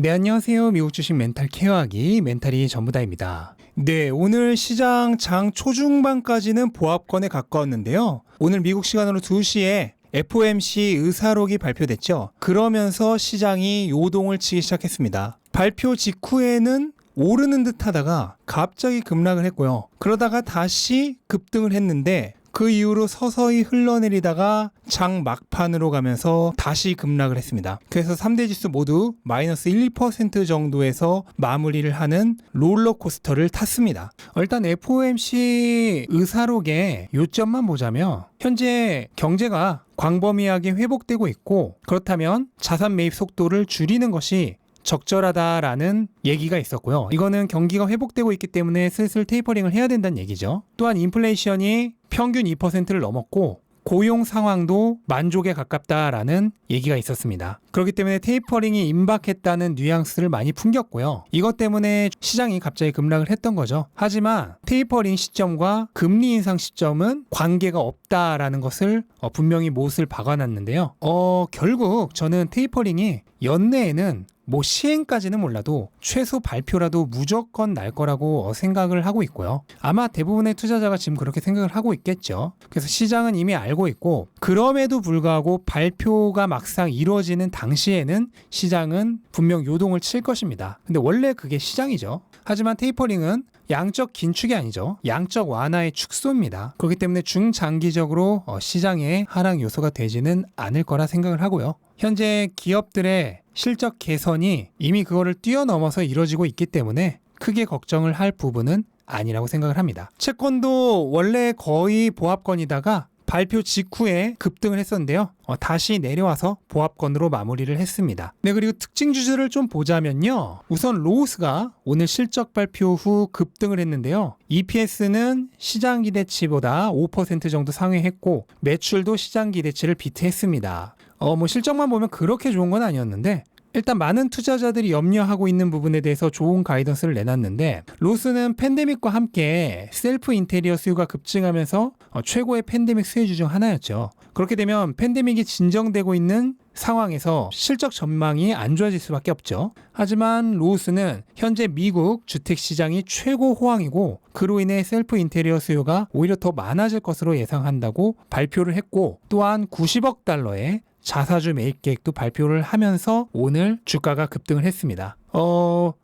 네, 안녕하세요. 미국 주식 멘탈 케어하기 멘탈이 전부다입니다. 네, 오늘 시장 장 초중반까지는 보합권에 가까웠는데요. 오늘 미국 시간으로 2시에 FOMC 의사록이 발표됐죠. 그러면서 시장이 요동을 치기 시작했습니다. 발표 직후에는 오르는 듯 하다가 갑자기 급락을 했고요. 그러다가 다시 급등을 했는데 그 이후로 서서히 흘러내리다가 장 막판으로 가면서 다시 급락을 했습니다. 그래서 3대 지수 모두 마이너스 1, 2% 정도에서 마무리를 하는 롤러코스터를 탔습니다. 일단 FOMC 의사록의 요점만 보자면 현재 경제가 광범위하게 회복되고 있고, 그렇다면 자산 매입 속도를 줄이는 것이 적절하다라는 얘기가 있었고요. 이거는 경기가 회복되고 있기 때문에 슬슬 테이퍼링을 해야 된다는 얘기죠. 또한 인플레이션이 평균 2%를 넘었고 고용 상황도 만족에 가깝다라는 얘기가 있었습니다. 그렇기 때문에 테이퍼링이 임박했다는 뉘앙스를 많이 풍겼고요. 이것 때문에 시장이 갑자기 급락을 했던 거죠. 하지만 테이퍼링 시점과 금리 인상 시점은 관계가 없다라는 것을 분명히 못을 박아놨는데요. 결국 저는 테이퍼링이 연내에는 시행까지는 몰라도 최소 발표라도 무조건 날 거라고 생각을 하고 있고요. 아마 대부분의 투자자가 지금 그렇게 생각을 하고 있겠죠. 그래서 시장은 이미 알고 있고, 그럼에도 불구하고 발표가 막상 이루어지는 당시에는 시장은 분명 요동을 칠 것입니다. 근데 원래 그게 시장이죠. 하지만 테이퍼링은 양적 긴축이 아니죠. 양적 완화의 축소입니다. 그렇기 때문에 중장기적으로 시장의 하락 요소가 되지는 않을 거라 생각을 하고요. 현재 기업들의 실적 개선이 이미 그거를 뛰어넘어서 이루어지고 있기 때문에 크게 걱정을 할 부분은 아니라고 생각을 합니다. 채권도 원래 거의 보합권이다가 발표 직후에 급등을 했었는데요. 다시 내려와서 보합권으로 마무리를 했습니다. 네, 그리고 특징 주제를 좀 보자면요. 우선 로우스가 오늘 실적 발표 후 급등을 했는데요. EPS는 시장 기대치보다 5% 정도 상회했고 매출도 시장 기대치를 비트했습니다. 실적만 보면 그렇게 좋은 건 아니었는데, 일단 많은 투자자들이 염려하고 있는 부분에 대해서 좋은 가이던스를 내놨는데, 로스는 팬데믹과 함께 셀프 인테리어 수요가 급증하면서 최고의 팬데믹 수혜주 중 하나였죠. 그렇게 되면 팬데믹이 진정되고 있는 상황에서 실적 전망이 안 좋아질 수밖에 없죠. 하지만 로스는 현재 미국 주택시장이 최고 호황이고 그로 인해 셀프 인테리어 수요가 오히려 더 많아질 것으로 예상한다고 발표를 했고, 또한 90억 달러의 자사주 매입 계획도 발표를 하면서 오늘 주가가 급등을 했습니다.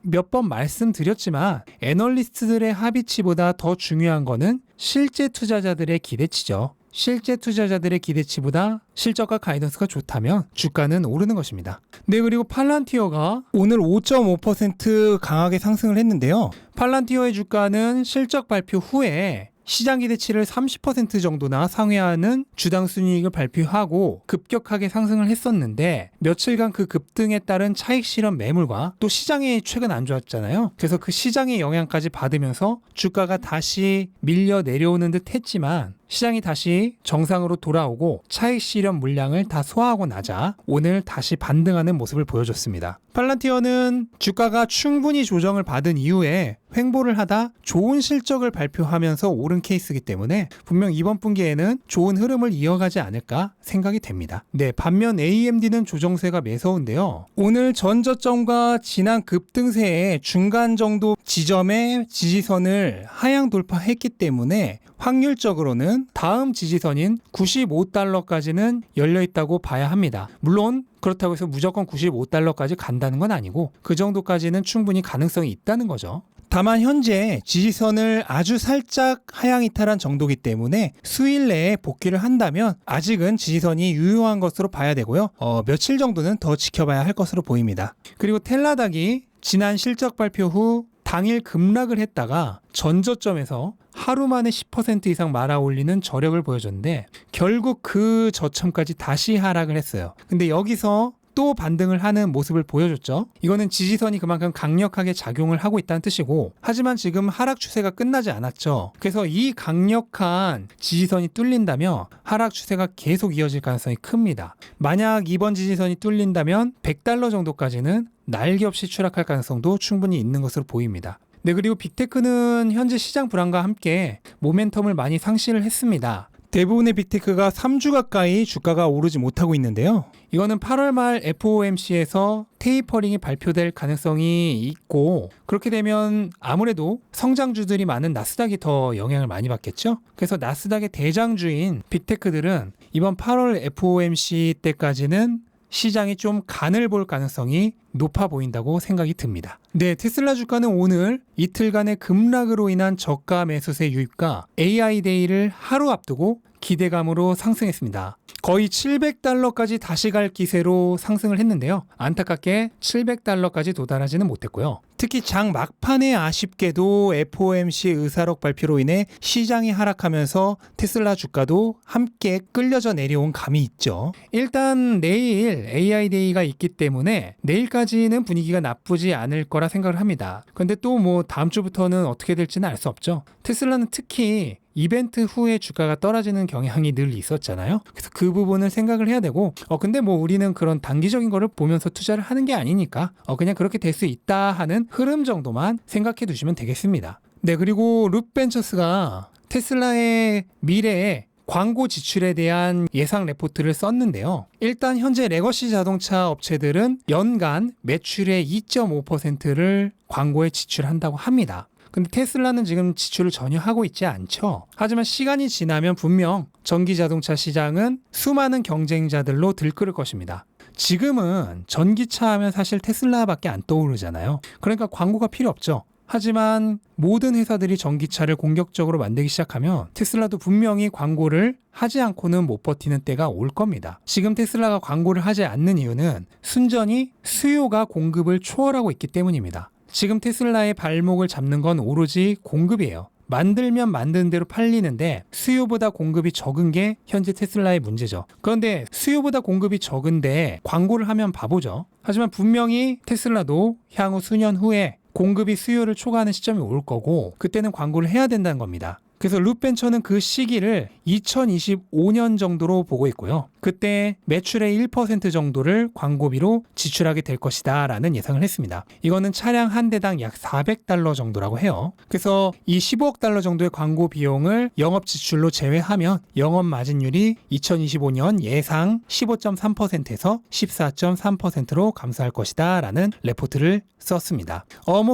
몇 번 말씀드렸지만 애널리스트들의 합의치보다 더 중요한 거는 실제 투자자들의 기대치죠. 실제 투자자들의 기대치보다 실적과 가이던스가 좋다면 주가는 오르는 것입니다. 네, 그리고 팔란티어가 오늘 5.5% 강하게 상승을 했는데요. 팔란티어의 주가는 실적 발표 후에 시장 기대치를 30% 정도나 상회하는 주당 순이익을 발표하고 급격하게 상승을 했었는데, 며칠간 그 급등에 따른 차익 실현 매물과 또 시장이 최근 안 좋았잖아요. 그래서 그 시장의 영향까지 받으면서 주가가 다시 밀려 내려오는 듯 했지만 시장이 다시 정상으로 돌아오고 차익 실현 물량을 다 소화하고 나자 오늘 다시 반등하는 모습을 보여줬습니다. 팔란티어는 주가가 충분히 조정을 받은 이후에 횡보를 하다 좋은 실적을 발표하면서 오른 케이스이기 때문에 분명 이번 분기에는 좋은 흐름을 이어가지 않을까 생각이 됩니다. 네, 반면 AMD는 조정세가 매서운데요. 오늘 전 저점과 지난 급등세의 중간 정도 지점의 지지선을 하향 돌파했기 때문에 확률적으로는 다음 지지선인 95달러까지는 열려있다고 봐야 합니다. 물론 그렇다고 해서 무조건 95달러까지 간다는 건 아니고 그 정도까지는 충분히 가능성이 있다는 거죠. 다만 현재 지지선을 아주 살짝 하향 이탈한 정도이기 때문에 수일 내에 복귀를 한다면 아직은 지지선이 유효한 것으로 봐야 되고요. 며칠 정도는 더 지켜봐야 할 것으로 보입니다. 그리고 텔라닥이 지난 실적 발표 후 당일 급락을 했다가 전저점에서 하루 만에 10% 이상 말아올리는 저력을 보여줬는데 결국 그 저점까지 다시 하락을 했어요. 근데 여기서 또 반등을 하는 모습을 보여줬죠. 이거는 지지선이 그만큼 강력하게 작용을 하고 있다는 뜻이고, 하지만 지금 하락 추세가 끝나지 않았죠. 그래서 이 강력한 지지선이 뚫린다면 하락 추세가 계속 이어질 가능성이 큽니다. 만약 이번 지지선이 뚫린다면 100달러 정도까지는 날개 없이 추락할 가능성도 충분히 있는 것으로 보입니다. 네, 그리고 빅테크는 현재 시장 불안과 함께 모멘텀을 많이 상실을 했습니다. 대부분의 빅테크가 3주 가까이 주가가 오르지 못하고 있는데요. 이거는 8월 말 FOMC에서 테이퍼링이 발표될 가능성이 있고, 그렇게 되면 아무래도 성장주들이 많은 나스닥이 더 영향을 많이 받겠죠. 그래서 나스닥의 대장주인 빅테크들은 이번 8월 FOMC 때까지는 시장이 좀 간을 볼 가능성이 높아 보인다고 생각이 듭니다. 네, 테슬라 주가는 오늘 이틀간의 급락으로 인한 저가 매수세 유입과 AI 데이를 하루 앞두고 기대감으로 상승했습니다. 거의 700달러까지 다시 갈 기세로 상승을 했는데요. 안타깝게 700달러까지 도달하지는 못했고요. 특히 장 막판에 아쉽게도 FOMC 의사록 발표로 인해 시장이 하락하면서 테슬라 주가도 함께 끌려져 내려온 감이 있죠. 일단 내일 AI 데이가 있기 때문에 내일까지는 분위기가 나쁘지 않을 거라 생각을 합니다. 근데 또 뭐 다음 주부터는 어떻게 될지는 알 수 없죠. 테슬라는 특히 이벤트 후에 주가가 떨어지는 경향이 늘 있었잖아요. 그래서 그 부분을 생각을 해야 되고, 근데 뭐 우리는 그런 단기적인 거를 보면서 투자를 하는 게 아니니까 그냥 그렇게 될 수 있다 하는 흐름 정도만 생각해 두시면 되겠습니다. 네, 그리고 룻벤처스가 테슬라의 미래에 광고 지출에 대한 예상 레포트를 썼는데요. 일단 현재 레거시 자동차 업체들은 연간 매출의 2.5%를 광고에 지출한다고 합니다. 근데 테슬라는 지금 지출을 전혀 하고 있지 않죠. 하지만 시간이 지나면 분명 전기 자동차 시장은 수많은 경쟁자들로 들끓을 것입니다. 지금은 전기차 하면 사실 테슬라밖에 안 떠오르잖아요. 그러니까 광고가 필요 없죠. 하지만 모든 회사들이 전기차를 공격적으로 만들기 시작하면 테슬라도 분명히 광고를 하지 않고는 못 버티는 때가 올 겁니다. 지금 테슬라가 광고를 하지 않는 이유는 순전히 수요가 공급을 초월하고 있기 때문입니다. 지금 테슬라의 발목을 잡는 건 오로지 공급이에요. 만들면 만드는 대로 팔리는데 수요보다 공급이 적은 게 현재 테슬라의 문제죠. 그런데 수요보다 공급이 적은데 광고를 하면 바보죠. 하지만 분명히 테슬라도 향후 수년 후에 공급이 수요를 초과하는 시점이 올 거고, 그때는 광고를 해야 된다는 겁니다. 그래서 룻벤처는 그 시기를 2025년 정도로 보고 있고요. 그때 매출의 1% 정도를 광고비로 지출하게 될 것이다 라는 예상을 했습니다. 이거는 차량 한 대당 약 400달러 정도라고 해요. 그래서 이 15억 달러 정도의 광고 비용을 영업 지출로 제외하면 영업 마진율이 2025년 예상 15.3%에서 14.3%로 감소할 것이다 라는 레포트를 썼습니다.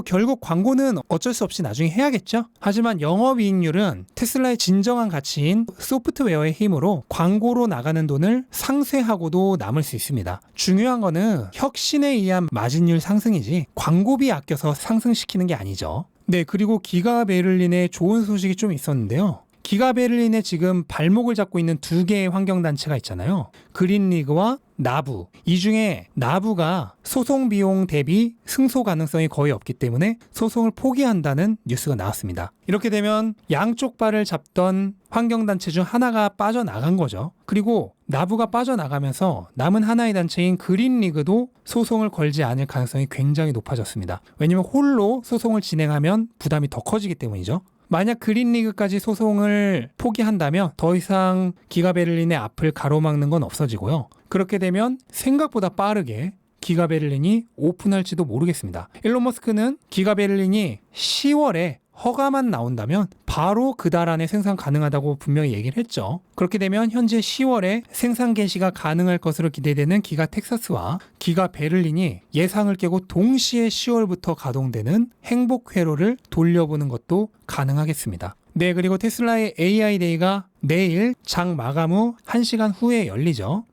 결국 광고는 어쩔 수 없이 나중에 해야겠죠. 하지만 영업이익률은 테슬라의 진정한 가치인 소프트웨어의 힘으로 광고로 나가는 돈을 상쇄하고도 남을 수 있습니다. 중요한 거는 혁신에 의한 마진율 상승이지 광고비 아껴서 상승시키는 게 아니죠. 네, 그리고 기가 베를린에 좋은 소식이 좀 있었는데요. 기가 베를린에 지금 발목을 잡고 있는 두 개의 환경단체가 있잖아요. 그린리그와 나부. 이 중에 나부가 소송 비용 대비 승소 가능성이 거의 없기 때문에 소송을 포기한다는 뉴스가 나왔습니다. 이렇게 되면 양쪽 발을 잡던 환경단체 중 하나가 빠져나간 거죠. 그리고 나부가 빠져나가면서 남은 하나의 단체인 그린리그도 소송을 걸지 않을 가능성이 굉장히 높아졌습니다. 왜냐하면 홀로 소송을 진행하면 부담이 더 커지기 때문이죠. 만약 그린리그까지 소송을 포기한다면 더 이상 기가 베를린의 앞을 가로막는 건 없어지고요. 그렇게 되면 생각보다 빠르게 기가 베를린이 오픈할지도 모르겠습니다. 일론 머스크는 기가 베를린이 10월에 허가만 나온다면 바로 그 달 안에 생산 가능하다고 분명히 얘기를 했죠. 그렇게 되면 현재 10월에 생산 개시가 가능할 것으로 기대되는 기가 텍사스와 기가 베를린이 예상을 깨고 동시에 10월부터 가동되는 행복 회로를 돌려보는 것도 가능하겠습니다. 네, 그리고 테슬라의 AI 데이가 내일 장 마감 후 1시간 후에 열리죠.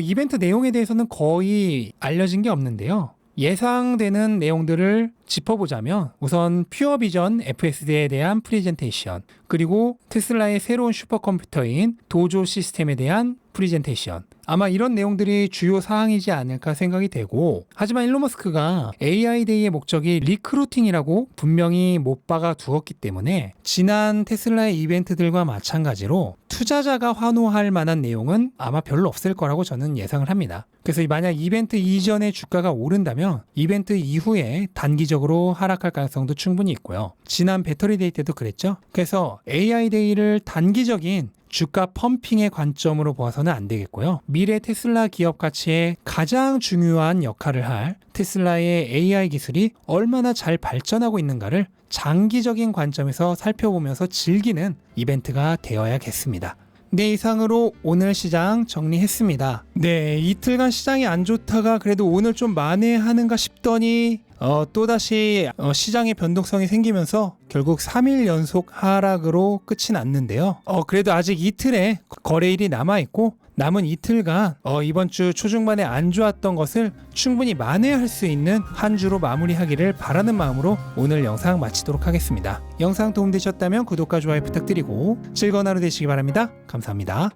이벤트 내용에 대해서는 거의 알려진 게 없는데요. 예상되는 내용들을 짚어보자면 우선 퓨어비전 FSD에 대한 프리젠테이션, 그리고 테슬라의 새로운 슈퍼컴퓨터인 도조 시스템에 대한 프리젠테이션, 아마 이런 내용들이 주요 사항이지 않을까 생각이 되고, 하지만 일론 머스크가 AI 데이의 목적이 리크루팅이라고 분명히 못 박아 두었기 때문에 지난 테슬라의 이벤트들과 마찬가지로 투자자가 환호할 만한 내용은 아마 별로 없을 거라고 저는 예상을 합니다. 그래서 만약 이벤트 이전에 주가가 오른다면 이벤트 이후에 단기적으로 하락할 가능성도 충분히 있고요. 지난 배터리 데이 때도 그랬죠. 그래서 AI 데이를 단기적인 주가 펌핑의 관점으로 보아서는 안 되겠고요. 미래 테슬라 기업 가치에 가장 중요한 역할을 할 테슬라의 AI 기술이 얼마나 잘 발전하고 있는가를 장기적인 관점에서 살펴보면서 즐기는 이벤트가 되어야겠습니다. 네, 이상으로 오늘 시장 정리했습니다. 네, 이틀간 시장이 안 좋다가 그래도 오늘 좀 만회하는가 싶더니 또다시 시장의 변동성이 생기면서 결국 3일 연속 하락으로 끝이 났는데요. 그래도 아직 이틀의 거래일이 남아있고 남은 이틀간 이번 주 초중반에 안 좋았던 것을 충분히 만회할 수 있는 한 주로 마무리하기를 바라는 마음으로 오늘 영상 마치도록 하겠습니다. 영상 도움되셨다면 구독과 좋아요 부탁드리고 즐거운 하루 되시기 바랍니다. 감사합니다.